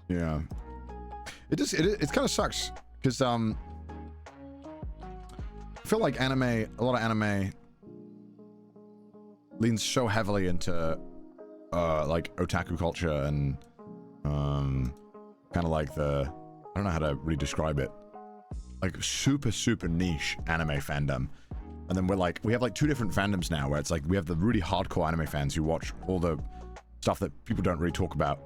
Yeah. It kind of sucks because I feel like a lot of anime leans so heavily into like otaku culture and kind of like I don't know how to really describe it, like super niche anime fandom. And then we have like two different fandoms now, where it's like we have the really hardcore anime fans who watch all the stuff that people don't really talk about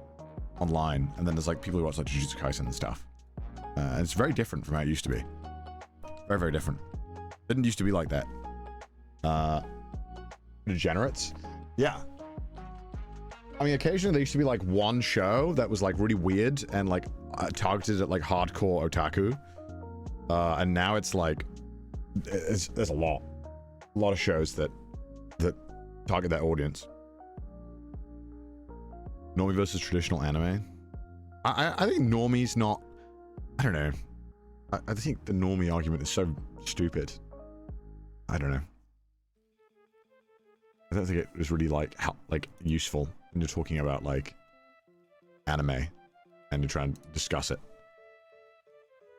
online, and then there's like people who watch like Jujutsu Kaisen and stuff. And it's very different from how it used to be. Very different. Didn't used to be like that. Degenerates? Yeah. I mean, occasionally there used to be like one show that was like really weird and like targeted at like hardcore otaku. And now it's like there's a lot of shows that target that audience. Normie versus traditional anime. I think normie's not. I don't know. I think the normie argument is so stupid. I don't know. I don't think it was really like useful when you're talking about like anime and you're trying to discuss it.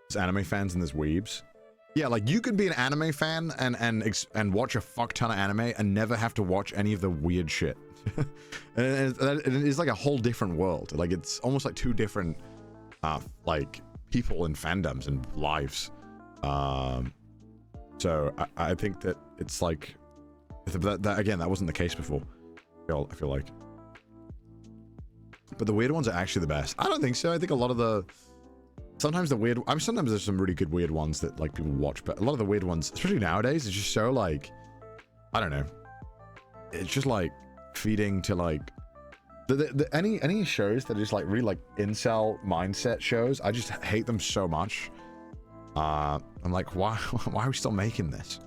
There's anime fans and there's weebs. Yeah, like you could be an anime fan and watch a fuck ton of anime and never have to watch any of the weird shit. And it's like a whole different world. Like it's almost like two different like people in fandoms and lives. So I think that it's like that again, that wasn't the case before. I feel like. But the weird ones are actually the best. I don't think so. I think a lot of the sometimes there's some really good weird ones that like people watch, but a lot of the weird ones, especially nowadays, it's just so like, I don't know. It's just like feeding to like any shows that are just like really like incel mindset shows. I just hate them so much. I'm like, why are we still making this?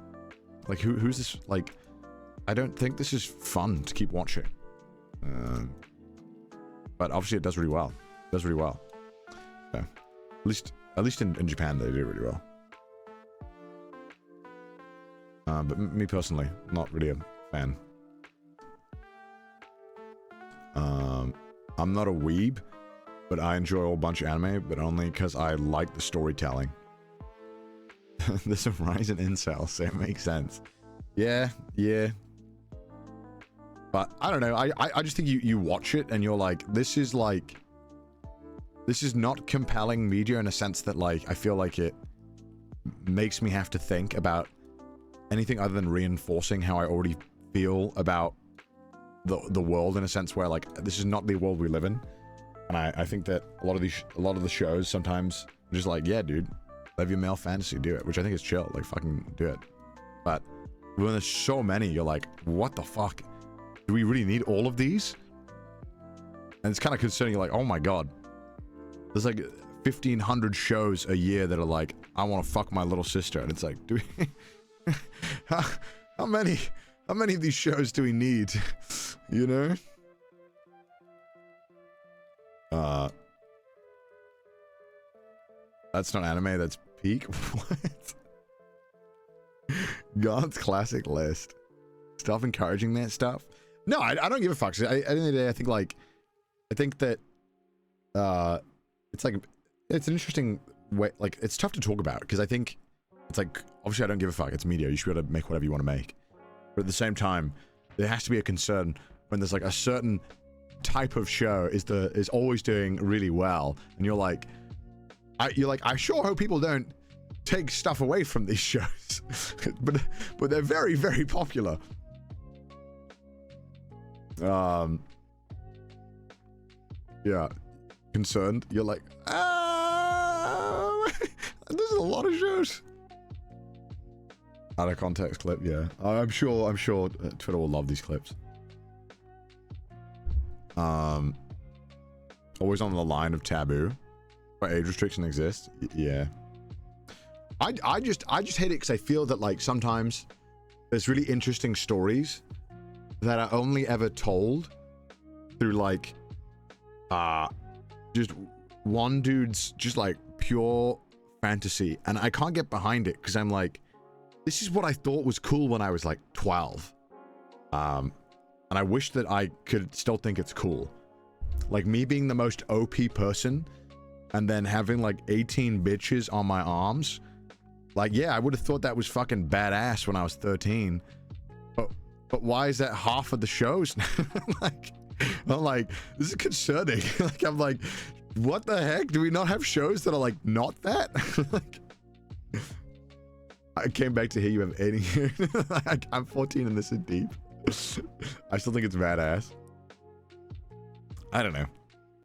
Like who's this? Like, I don't think this is fun to keep watching. But obviously it does really well. It does really well. So, at least in Japan they do really well. But me personally, not really a fan. I'm not a weeb, but I enjoy a whole bunch of anime, but only because I like the storytelling. There's a rise in incels, so it makes sense. Yeah. But I don't know, I just think you watch it and you're like, this is not compelling media in a sense that like, I feel like it makes me have to think about anything other than reinforcing how I already feel about the world, in a sense where like, this is not the world we live in. And I think that a lot of the shows sometimes are just like, yeah, dude, live your male fantasy, do it, which I think is chill, like fucking do it. But when there's so many, you're like, what the fuck? Do we really need all of these? And it's kind of concerning. You're like, oh my god, there's like 1,500 shows a year that are like, I want to fuck my little sister, and it's like, do we? how many of these shows do we need? You know? That's not anime. That's peak. What? God's classic list. Stuff encouraging that stuff. No, I don't give a fuck. At the end of the day, I think that it's like, it's an interesting way. Like, it's tough to talk about because I think it's like, obviously I don't give a fuck. It's media. You should be able to make whatever you want to make. But at the same time, there has to be a concern when there's like a certain type of show is always doing really well, and you're like, I sure hope people don't take stuff away from these shows, but they're very, very popular. Yeah, concerned. You're like, there's a lot of shows. Out of context clip, yeah. I'm sure Twitter will love these clips. Always on the line of taboo, but age restriction exists. Yeah. I just hate it because I feel that like sometimes there's really interesting stories that are only ever told through like just one dude's just like pure fantasy, and I can't get behind it because I'm like, this is what I thought was cool when I was like 12, and I wish that I could still think it's cool. Like me being the most OP person and then having like 18 bitches on my arms. Like, yeah, I would have thought that was fucking badass when I was 13. But why is that half of the shows? Like, I'm like, this is concerning. Like, I'm like, what the heck? Do we not have shows that are like not that? Like, I came back to hear you have 80. I'm 14 and this is deep. I still think it's badass. I don't know.